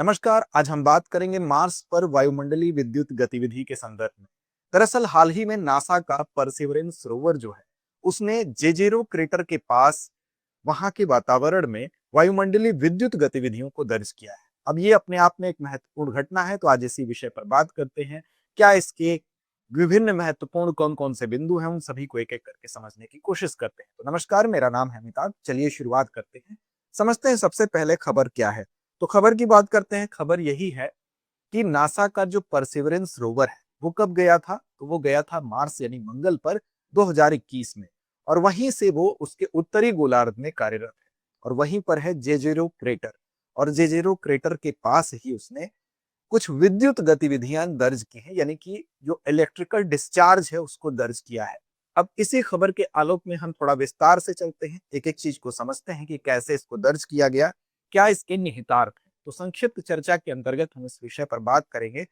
नमस्कार। आज हम बात करेंगे मार्स पर वायुमंडलीय विद्युत गतिविधि के संदर्भ में। दरअसल हाल ही में नासा का परसिवरेंस रोवर जो है उसने जेजेरो क्रेटर के पास वहां के वातावरण में वायुमंडलीय विद्युत गतिविधियों को दर्ज किया है। अब ये अपने आप में एक महत्वपूर्ण घटना है, तो आज इसी विषय पर बात करते हैं। क्या इसके विभिन्न महत्वपूर्ण कौन कौन से बिंदु हैं, उन सभी को एक एक करके समझने की कोशिश करते हैं। तो नमस्कार, मेरा नाम है अमिताभ। चलिए शुरुआत करते हैं, समझते हैं सबसे पहले खबर क्या है। तो खबर की बात करते हैं। खबर यही है कि नासा का जो परसिवरेंस रोवर है वो कब गया था, तो वो गया था मार्स यानी मंगल पर 2021 में। और वहीं से वो उसके उत्तरी गोलार्ध में कार्यरत है और वहीं पर है जेजेरो क्रेटर। और जेजेरो क्रेटर के पास ही उसने कुछ विद्युत गतिविधियां दर्ज की हैं, यानी कि जो इलेक्ट्रिकल डिस्चार्ज है उसको दर्ज किया है। अब इसी खबर के आलोक में हम थोड़ा विस्तार से चलते हैं, एक एक चीज को समझते हैं कि कैसे इसको दर्ज किया गया, क्या इसके निहितार्थ हैं। तो संक्षिप्त चर्चा के अंतर्गत हम इस विषय पर बात करेंगे।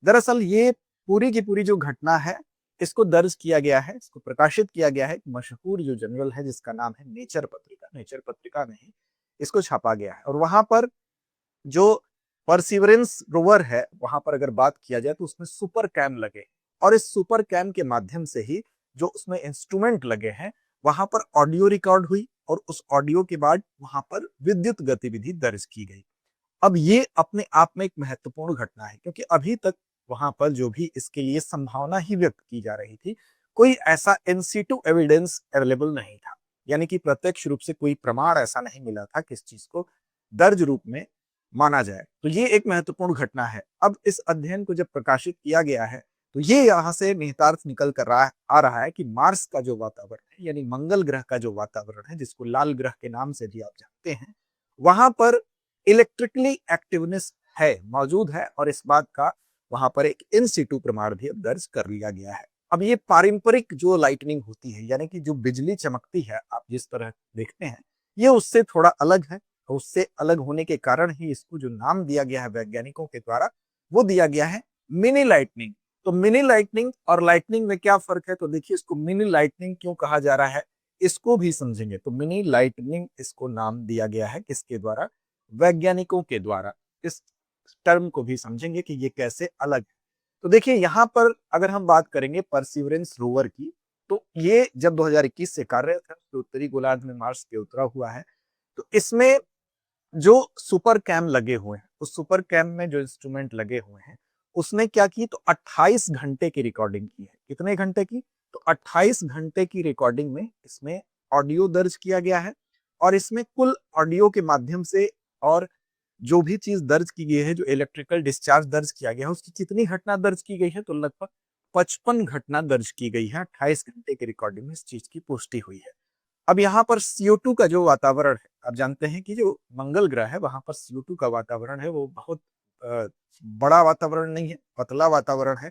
दरअसल ये पूरी की पूरी जो घटना है इसको दर्ज किया गया है, इसको प्रकाशित किया गया है। मशहूर जो जर्नल है जिसका नाम है नेचर पत्रिका में ही इसको छापा गया है। और वहां पर जो परसिवरेंस रोवर है वहां पर अगर बात किया जाए तो उसमें सुपर कैम लगे, और इस सुपर कैम के माध्यम से ही जो उसमें इंस्ट्रूमेंट लगे हैं वहां पर ऑडियो रिकॉर्ड हुई और उस ऑडियो के बाद वहां पर विद्युत गतिविधि दर्ज की गई। अब ये अपने आप में एक महत्वपूर्ण घटना है, क्योंकि अभी तक वहां पर जो भी इसके लिए संभावना ही व्यक्त की जा रही थी, कोई ऐसा इनसिटू एविडेंस अवेलेबल नहीं था, यानी कि प्रत्यक्ष रूप से कोई प्रमाण ऐसा नहीं मिला था कि इस चीज को दर्ज रूप में माना जाए। तो ये एक महत्वपूर्ण घटना है। अब इस अध्ययन को जब प्रकाशित किया गया है तो ये यहाँ से निहितार्थ निकल कर आ रहा है कि मार्स का जो वातावरण है, यानी मंगल ग्रह का जो वातावरण है, जिसको लाल ग्रह के नाम से भी आप जानते हैं, वहां पर इलेक्ट्रिकली एक्टिवनेस है, मौजूद है। और इस बात का वहां पर एक इन सिटू प्रमाण भी अब दर्ज कर लिया गया है। अब ये पारंपरिक जो लाइटनिंग होती है, यानी कि जो बिजली चमकती है आप जिस तरह देखते हैं, ये उससे थोड़ा अलग है। उससे अलग होने के कारण ही इसको जो नाम दिया गया है वैज्ञानिकों के द्वारा, वो दिया गया है मिनी लाइटनिंग। तो मिनी लाइटनिंग और लाइटनिंग में क्या फर्क है, तो देखिए इसको मिनी लाइटनिंग क्यों कहा जा रहा है इसको भी समझेंगे। तो मिनी लाइटनिंग इसको नाम दिया गया है किसके द्वारा, वैज्ञानिकों के द्वारा। इस टर्म को भी समझेंगे कि ये कैसे अलग है। तो देखिए यहाँ पर अगर हम बात करेंगे परसिवरेंस रोवर की, तो ये जब 2021 से कार्यरत है तो उत्तरी गोलार्ध में मार्स पे उतरा हुआ है। तो इसमें जो सुपर कैम लगे हुए हैं, उस सुपर कैम में जो इंस्ट्रूमेंट लगे हुए हैं उसने क्या की, तो 28 घंटे की रिकॉर्डिंग की है। कितने घंटे की, तो 28 घंटे की रिकॉर्डिंग में इसमें ऑडियो दर्ज किया गया है। और इसमें कुल ऑडियो के माध्यम से और जो भी चीज दर्ज की गई है, जो इलेक्ट्रिकल डिस्चार्ज दर्ज किया गया है, उसकी कितनी घटना दर्ज की गई है, तो लगभग 55 घटना दर्ज की गई है। 28 घंटे की रिकॉर्डिंग में इस चीज की पुष्टि हुई है। अब यहाँ पर CO2 का जो वातावरण है, आप जानते हैं कि जो मंगल ग्रह है वहां पर CO2 का वातावरण है वो बहुत बड़ा वातावरण नहीं है, पतला वातावरण है।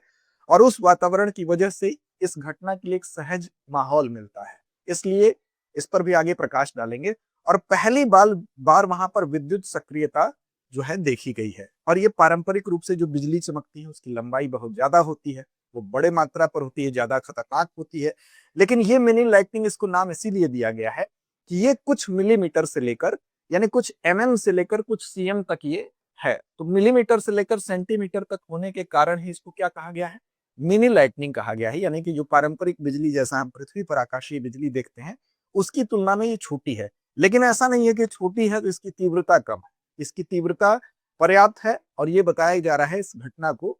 और उस वातावरण की वजह से इस घटना के लिए एक सहज माहौल मिलता है, इसलिए इस पर भी आगे प्रकाश डालेंगे। और पहली बार वहां पर विद्युत सक्रियता जो है देखी गई है। और ये पारंपरिक रूप से जो बिजली चमकती है उसकी लंबाई बहुत ज्यादा होती है, वो बड़े मात्रा पर होती है, ज्यादा खतरनाक होती है। लेकिन ये मिनी लाइटनिंग इसको नाम इसीलिए दिया गया है कि ये कुछ मिलीमीटर से लेकर, यानी कुछ MM से लेकर कुछ CM तक ये है। तो मिलीमीटर से लेकर सेंटीमीटर तक होने के कारण ही इसको क्या कहा गया है, मिनी लाइटनिंग कहा गया है। यानी कि जो पारंपरिक बिजली जैसा हम पृथ्वी पर आकाशीय बिजली देखते हैं उसकी तुलना में ये छोटी है। लेकिन ऐसा नहीं है कि छोटी है तो इसकी तीव्रता कम है, इसकी तीव्रता पर्याप्त है। और ये बताया जा रहा है इस घटना को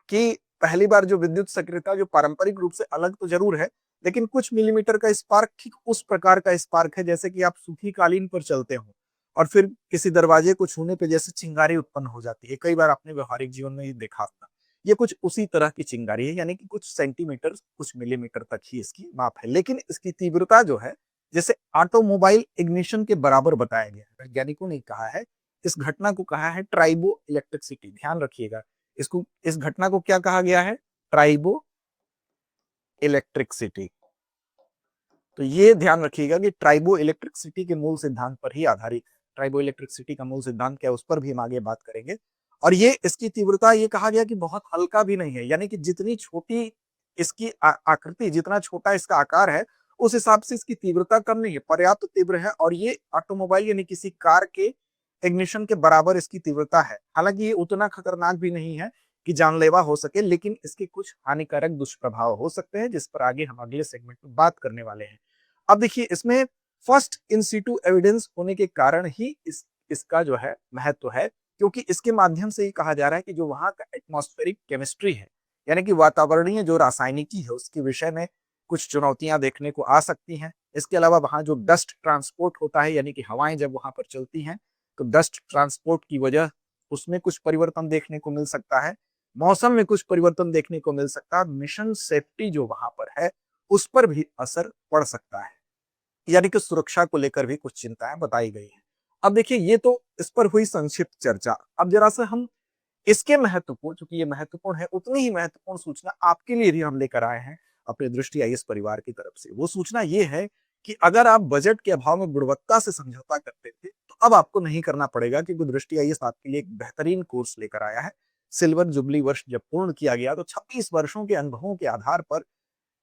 कि पहली बार जो विद्युत सक्रियता जो पारंपरिक रूप से अलग तो जरूर है, लेकिन कुछ मिलीमीटर का स्पार्क ठीक उस प्रकार का स्पार्क है जैसे कि आप सूखी कालीन पर चलते हो और फिर किसी दरवाजे को छूने पे जैसे चिंगारी उत्पन्न हो जाती है। कई बार आपने व्यवहारिक जीवन में ये देखा होगा। ये कुछ उसी तरह की चिंगारी है, यानी कि कुछ सेंटीमीटर कुछ मिलीमीटर तक ही इसकी माप है। लेकिन इसकी तीव्रता जो है जैसे ऑटोमोबाइल इग्निशन के बराबर बताया गया है। वैज्ञानिकों ने कहा है, इस घटना को कहा है ट्राइबो इलेक्ट्रिसिटी। ध्यान रखिएगा, इसको, इस घटना को क्या कहा गया है, ट्राइबो इलेक्ट्रिसिटी। तो ये ध्यान रखिएगा कि ट्राइबो इलेक्ट्रिसिटी के मूल सिद्धांत पर ही आधारित है। ट्राइबो इलेक्ट्रिसिटी का मूल सिद्धांत क्या है उस पर भी हम आगे बात करेंगे। और ये इसकी तीव्रता ये कहा गया कि बहुत हल्का भी नहीं है, यानी कि जितनी छोटी इसकी आकृति, जितना छोटा इसका आकार है उस हिसाब से इसकी तीव्रता कम नहीं है, पर्याप्त तीव्र है। और ये ऑटोमोबाइल यानी किसी कार के इग्निशन के बराबर इसकी तीव्रता है। हालांकि ये उतना खतरनाक भी नहीं है कि जानलेवा हो सके, लेकिन इसके कुछ हानिकारक दुष्प्रभाव हो सकते हैं, जिस पर आगे हम अगले सेगमेंट में बात करने वाले हैं। अब देखिए, इसमें फर्स्ट इन सीटू एविडेंस होने के कारण ही इसका जो है महत्व है, क्योंकि इसके माध्यम से ही कहा जा रहा है कि जो वहां का एटमॉस्फेरिक केमिस्ट्री है, यानी कि वातावरणीय जो रासायनिकी है, उसके विषय में कुछ चुनौतियां देखने को आ सकती हैं। इसके अलावा वहां जो डस्ट ट्रांसपोर्ट होता है, यानी कि हवाएं जब वहां पर चलती हैं तो डस्ट ट्रांसपोर्ट की वजह उसमें कुछ परिवर्तन देखने को मिल सकता है, मौसम में कुछ परिवर्तन देखने को मिल सकता है, मिशन सेफ्टी जो वहां पर है उस पर भी असर पड़ सकता है, यानी कि सुरक्षा को लेकर भी कुछ चिंताएं बताई गई हैं। अब देखिए, ये तो इस पर हुई संक्षिप्त चर्चा। अब जरा सा हम इसके महत्वपूर्ण, चूंकि ये महत्वपूर्ण है, उतनी ही महत्वपूर्ण सूचना आपके लिए भी हम लेकर आए हैं अपने दृष्टि आईएएस परिवार की तरफ से। वो सूचना ये है कि अगर आप बजट के अभाव में गुणवत्ता से समझौता करते थे, तो अब आपको नहीं करना पड़ेगा, क्योंकि दृष्टि आईएएस आपके लिए एक बेहतरीन कोर्स लेकर आया है। सिल्वर जुबली वर्ष जब पूर्ण किया गया तो 26 वर्षों के अनुभवों के आधार पर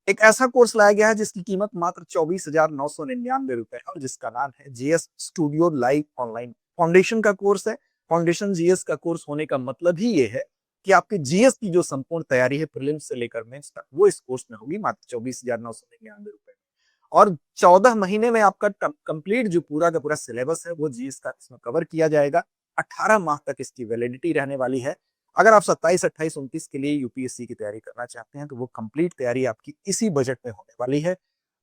एक ऐसा कोर्स लाया गया है जिसकी कीमत मात्र 24,999 रुपए है, और जिसका नाम है GS studio live online. Foundation का कोर्स है। फाउंडेशन जीएस का कोर्स होने का मतलब ही ये है कि आपकी जीएस की जो संपूर्ण तैयारी है प्रीलिम्स से लेकर मेंस तक, वो इस कोर्स में होगी मात्र 24,999 रुपए। और 14 महीने में आपका कंप्लीट जो पूरा का पूरा सिलेबस है वो जीएस का इसमें कवर किया जाएगा। 18 माह तक इसकी वैलिडिटी रहने वाली है। अगर आप 27, 28, 29 के लिए यूपीएससी की तैयारी करना चाहते हैं तो वो कंप्लीट तैयारी आपकी इसी बजट में होने वाली है।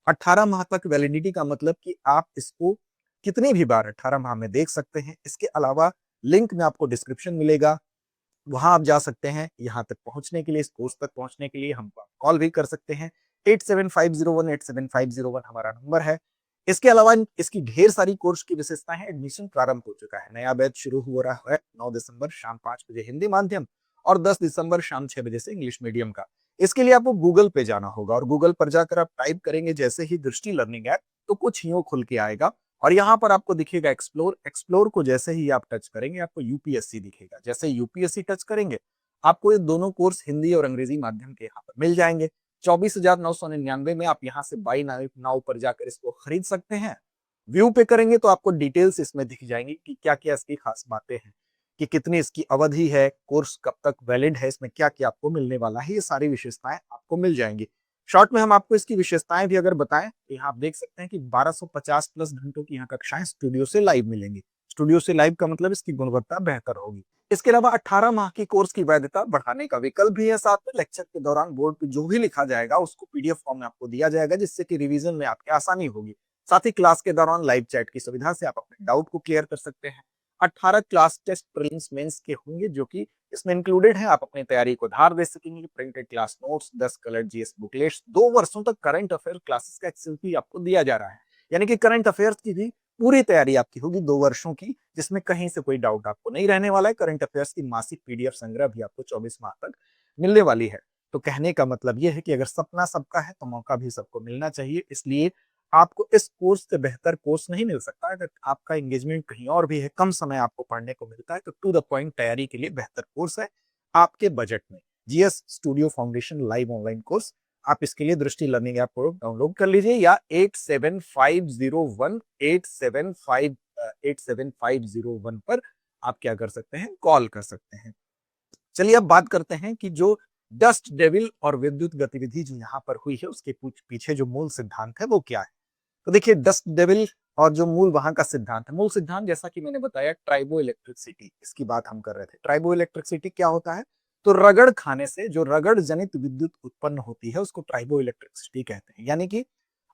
18 माह तक वैलिडिटी का मतलब कि आप इसको कितनी भी बार 18 माह में देख सकते हैं। इसके अलावा लिंक में आपको डिस्क्रिप्शन मिलेगा, वहां आप जा सकते हैं। यहाँ तक पहुंचने के लिए, इस कोर्स तक पहुंचने के लिए हम कॉल भी कर सकते हैं। 8750187501 हमारा नंबर है। इसके अलावा इसकी ढेर सारी कोर्स की विशेषताएं हैं। एडमिशन प्रारंभ हो चुका है, नया बैच शुरू हो रहा है 9 दिसंबर शाम 5 बजे हिंदी माध्यम और 10 दिसंबर शाम 6 बजे से इंग्लिश मीडियम का। इसके लिए आपको गूगल पे जाना होगा, और गूगल पर जाकर आप टाइप करेंगे जैसे ही दृष्टि लर्निंग ऐप, तो कुछ यूं खुल के आएगा, और यहाँ पर आपको दिखेगा एक्सप्लोर। एक्सप्लोर को जैसे ही आप टच करेंगे आपको यूपीएससी दिखेगा। जैसे यूपीएससी टच करेंगे आपको ये दोनों कोर्स हिंदी और अंग्रेजी माध्यम के यहाँ पर मिल जाएंगे। 24,999 में आप यहाँ से बाई नाउ पर जाकर इसको खरीद सकते हैं। व्यू पे करेंगे तो आपको डिटेल्स इसमें दिख जाएंगी कि क्या क्या इसकी खास बातें हैं, कि कितनी इसकी अवधि है, कोर्स कब तक वैलिड है, इसमें क्या क्या आपको मिलने वाला है, ये सारी विशेषताएं आपको मिल जाएंगी। शॉर्ट में हम आपको इसकी विशेषताएं भी अगर बताएं तो यहाँ आप देख सकते हैं कि 1250 प्लस घंटों की यहाँ कक्षाएं स्टूडियो से लाइव मिलेंगी। स्टूडियो से लाइव का मतलब इसकी गुणवत्ता बेहतर होगी। इसके अलावा 18 माह की कोर्स की वैधता बढ़ाने का विकल्प भी है। साथ में लेक्चर के दौरान बोर्ड पे जो भी लिखा जाएगा उसको पीडीएफ फॉर्म में आपको दिया जाएगा, जिससे कि रिवीजन में आपकी आसानी होगी। साथ ही क्लास के दौरान लाइव चैट की सुविधा से आप अपने डाउट को क्लियर कर सकते हैं। 18 क्लास टेस्ट प्रीलिम्स मेंस के होंगे जो कि इसमें इंक्लूडेड है। आप अपनी तैयारी को धार दे सकेंगे। Printed class notes, 10 colour GS booklets, 2 वर्षों तक करंट अफेयर क्लासेस का एक्सेल आपको दिया जा रहा है, यानी कि करंट अफेयर्स की भी पूरी तैयारी आपकी होगी 2 वर्षों की, जिसमें कहीं से कोई डाउट आपको नहीं रहने वाला है। करंट अफेयर्स की मासिक पीडीएफ संग्रह भी आपको 24 माह तक मिलने वाली है। तो कहने का मतलब यह है कि अगर सपना सबका है तो मौका भी सबको मिलना चाहिए। इसलिए आपको इस कोर्स से बेहतर कोर्स नहीं मिल सकता। अगर आपका एंगेजमेंट कहीं और भी है, कम समय आपको पढ़ने को मिलता है, तो टू द पॉइंट तैयारी के लिए बेहतर कोर्स है आपके बजट में, GS studio foundation live online course. आप इसके लिए दृष्टि लर्निंग ऐप को डाउनलोड कर लीजिए, या 8750187501 पर आप क्या कर सकते हैं, कॉल कर सकते हैं। चलिए अब बात करते हैं कि जो डस्ट डेविल और विद्युत गतिविधि जो यहाँ पर हुई है उसके पीछे जो मूल सिद्धांत है वो क्या है। तो देखिए, डस्ट डेविल और जो मूल वहां का सिद्धांत है, मूल सिद्धांत जैसा कि मैंने बताया ट्राइबो इलेक्ट्रिसिटी, इसकी बात हम कर रहे थे। ट्राइबो इलेक्ट्रिसिटी क्या होता है, तो रगड़ खाने से जो रगड़ जनित विद्युत उत्पन्न होती है उसको ट्राइबो इलेक्ट्रिसिटी कहते हैं। यानी कि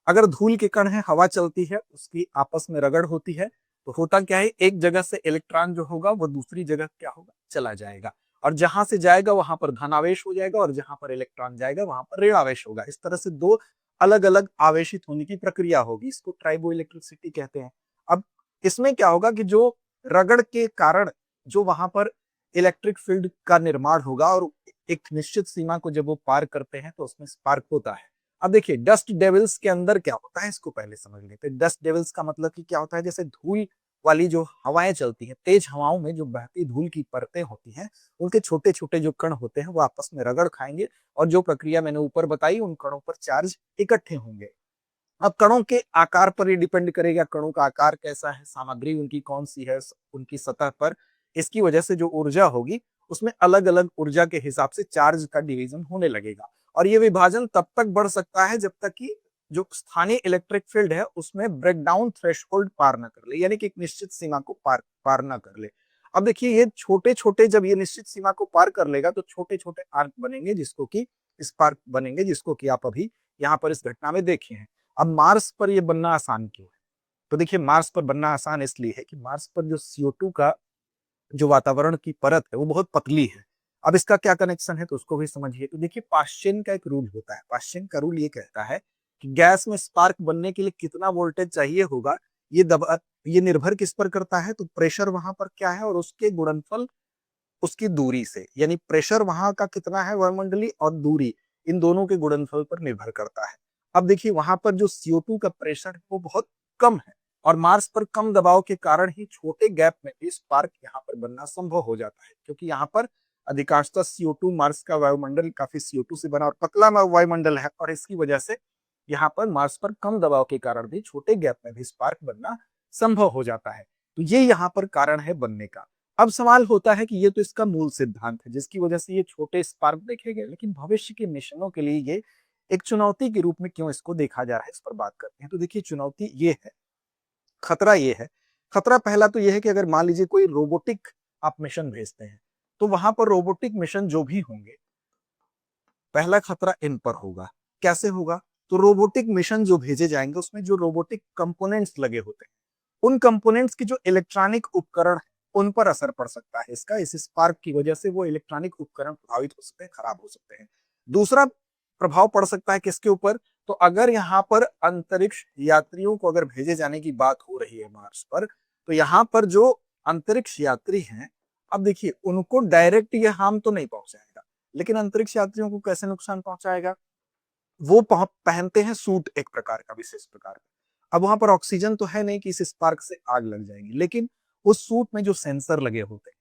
अगर धूल के कण है, हवा चलती है, उसकी आपस में रगड़ होती है, तो होता क्या है, एक जगह से इलेक्ट्रॉन जो होगा वो दूसरी जगह क्या होगा, चला जाएगा, और जहां से जाएगा वहां पर धनावेश हो जाएगा, और जहां पर इलेक्ट्रॉन जाएगा वहां पर ऋणावेश होगा। इस तरह से दो अलग अलग आवेशित होने की प्रक्रिया होगी, इसको ट्राइबो इलेक्ट्रिसिटी कहते हैं। अब इसमें क्या होगा कि जो रगड़ के कारण जो वहां पर इलेक्ट्रिक फील्ड का निर्माण होगा, और एक निश्चित सीमा को जब वो पार करते हैं तो उसमें स्पार्क होता है। अब देखिए, डस्ट डेविल्स के अंदर क्या होता है इसको पहले समझ लेते हैं। डस्ट डेविल्स का मतलब कि क्या होता है, जैसे धूल वाली जो हवाएं चलती हैं, तेज हवाओं में जो बहती धूल की परतें होती हैं, उनके छोटे छोटे जो कण होते हैं वो आपस में रगड़ खाएंगे, और जो प्रक्रिया मैंने ऊपर बताई उन कणों पर चार्ज इकट्ठे होंगे। अब कणों के आकार पर ये डिपेंड करेगा, कणों का आकार कैसा है, सामग्री उनकी कौन सी है, उनकी सतह पर, इसकी वजह से जो ऊर्जा होगी उसमें अलग अलग ऊर्जा के हिसाब से चार्ज का डिवीजन होने लगेगा। और ये विभाजन तब तक बढ़ सकता है जब तक कि जो स्थानीय इलेक्ट्रिक फील्ड है उसमें ब्रेकडाउन थ्रेशोल्ड पार न कर ले, यानी कि एक निश्चित सीमा को पार न कर ले। अब देखिए ये छोटे छोटे, जब ये निश्चित सीमा को पार कर लेगा तो छोटे छोटे आर्क बनेंगे, जिसको कि स्पार्क बनेंगे, जिसको कि आप अभी यहाँ पर इस घटना में देखे हैं। अब मार्स पर ये बनना आसान क्यों है? तो देखिए मार्स पर बनना आसान इसलिए है कि मार्स पर जो CO2 का जो वातावरण की परत है वो बहुत पतली है। अब इसका क्या कनेक्शन है तो उसको भी समझिए। तो देखिए पाश्चेन का एक रूल होता है, पाश्चेन का रूल ये कहता है कि गैस में स्पार्क बनने के लिए कितना वोल्टेज चाहिए होगा, ये निर्भर किस पर करता है, तो प्रेशर वहां पर क्या है और उसके गुणनफल उसकी दूरी से, यानी प्रेशर वहां का कितना है वायुमंडलीय और दूरी, इन दोनों के गुणनफल पर निर्भर करता है। अब देखिए वहां पर जो CO2 का प्रेशर है वो बहुत कम है और मार्स पर कम दबाव के कारण ही छोटे गैप में भी स्पार्क यहाँ पर बनना संभव हो जाता है, क्योंकि यहाँ पर अधिकांशतः CO2, मार्स का वायुमंडल काफी CO2 से बना और पतला वायुमंडल है, और इसकी वजह से यहाँ पर मार्स पर कम दबाव के कारण भी छोटे गैप में भी स्पार्क बनना संभव हो जाता है। तो ये यहाँ पर कारण है बनने का। अब सवाल होता है कि ये तो इसका मूल सिद्धांत है जिसकी वजह से ये छोटे स्पार्क देखे गए, लेकिन भविष्य के मिशनों के लिए ये एक चुनौती के रूप में क्यों इसको देखा जा रहा है, इस पर बात करते हैं। तो देखिए चुनौती ये है, खतरा ये है। खतरा पहला तो ये है कि अगर मान लीजिए कोई रोबोटिक आप मिशन भेजते हैं तो वहां पर रोबोटिक मिशन जो भी होंगे, पहला खतरा इन पर होगा। कैसे होगा? तो रोबोटिक मिशन जो भेजे जाएंगे उसमें जो रोबोटिक कंपोनेंट्स लगे होते हैं, उन कंपोनेंट्स की जो इलेक्ट्रॉनिक उपकरण है उन पर असर पड़ सकता है इसका। इस स्पार्क की वजह से वो इलेक्ट्रॉनिक उपकरण प्रभावित हो सकते हैं, खराब हो सकते हैं। दूसरा प्रभाव पड़ सकता है किसके ऊपर? तो अगर यहाँ पर अंतरिक्ष यात्रियों को अगर भेजे जाने की बात हो रही है मार्स पर, तो यहाँ पर जो अंतरिक्ष यात्री हैं, अब देखिए उनको डायरेक्ट ये हार्म तो नहीं पहुंचाएगा, लेकिन अंतरिक्ष यात्रियों को कैसे नुकसान पहुंचाएगा? वो पहनते हैं सूट एक प्रकार का, विशेष प्रकार का। अब वहां पर ऑक्सीजन तो है नहीं कि इस स्पार्क से आग लग जाएगी, लेकिन उस सूट में जो सेंसर लगे होते हैं,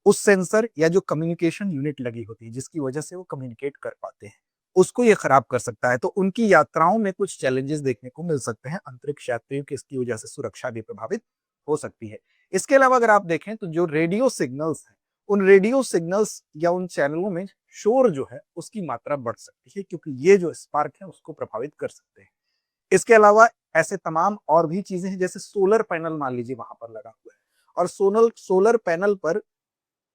उस सेंसर या जो कम्युनिकेशन यूनिट लगी होती है जिसकी वजह से वो कम्युनिकेट कर पाते हैं, उसको ये खराब कर सकता है। तो उनकी यात्राओं में कुछ चैलेंजेस देखने को मिल सकते हैं अंतरिक्ष यात्रियों की, इसकी वजह से सुरक्षा भी प्रभावित हो सकती है। इसके अलावा अगर आप देखें तो जो रेडियो सिग्नल्स हैं, उन रेडियो सिग्नल्स या उन चैनलों में शोर जो है उसकी मात्रा बढ़ सकती है, क्योंकि ये जो स्पार्क है उसको प्रभावित कर सकते हैं। इसके अलावा ऐसे तमाम और भी चीजें हैं, जैसे सोलर पैनल मान लीजिए वहां पर लगा हुआ है और सोलर पैनल पर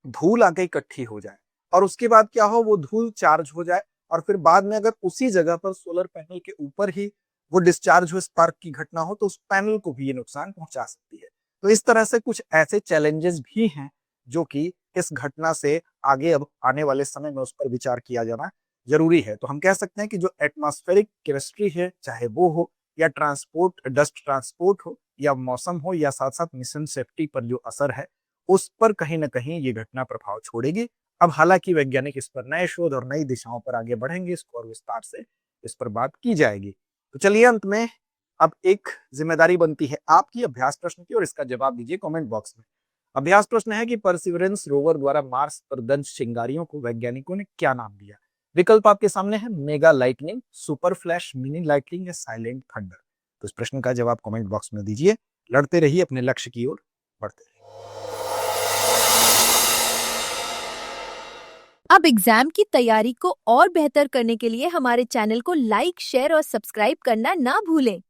धूल आके इकट्ठी हो जाए और उसके बाद क्या हो, वो धूल चार्ज हो जाए और फिर बाद में अगर उसी जगह पर सोलर पैनल के ऊपर ही वो डिस्चार्ज हो, स्पार्क की घटना हो, तो उस पैनल को भी ये नुकसान पहुंचा सकती है। तो इस तरह से कुछ ऐसे चैलेंजेस भी हैं जो कि इस घटना से आगे अब आने वाले समय में उस पर विचार किया जाना जरूरी है। तो हम कह सकते हैं कि जो एटमॉस्फेरिक केमिस्ट्री है, चाहे वो हो या ट्रांसपोर्ट, डस्ट ट्रांसपोर्ट हो या मौसम हो या साथ साथ मिशन सेफ्टी पर जो असर है, उस पर कहीं ना कहीं ये घटना प्रभाव छोड़ेगी। अब हालांकि वैज्ञानिक इस पर नए शोध और नई दिशाओं पर आगे बढ़ेंगे, इसको और विस्तार से इस पर बात की जाएगी। तो चलिए अंत में अब एक जिम्मेदारी बनती है आपकी अभ्यास प्रश्न की, और इसका जवाब दीजिए कमेंट बॉक्स में। अभ्यास प्रश्न है कि परसिवरेंस रोवर द्वारा मार्स पर दंश चिंगारियों को वैज्ञानिकों ने क्या नाम दिया? विकल्प आपके सामने है, mega lightning, super flash, mini lightning या साइलेंट थंडर। तो इस प्रश्न का जवाब कमेंट बॉक्स में दीजिए। लड़ते रहिए, अपने लक्ष्य की ओर बढ़ते रहिए। अब एग्जाम की तैयारी को और बेहतर करने के लिए हमारे चैनल को लाइक, शेयर और सब्सक्राइब करना ना भूलें।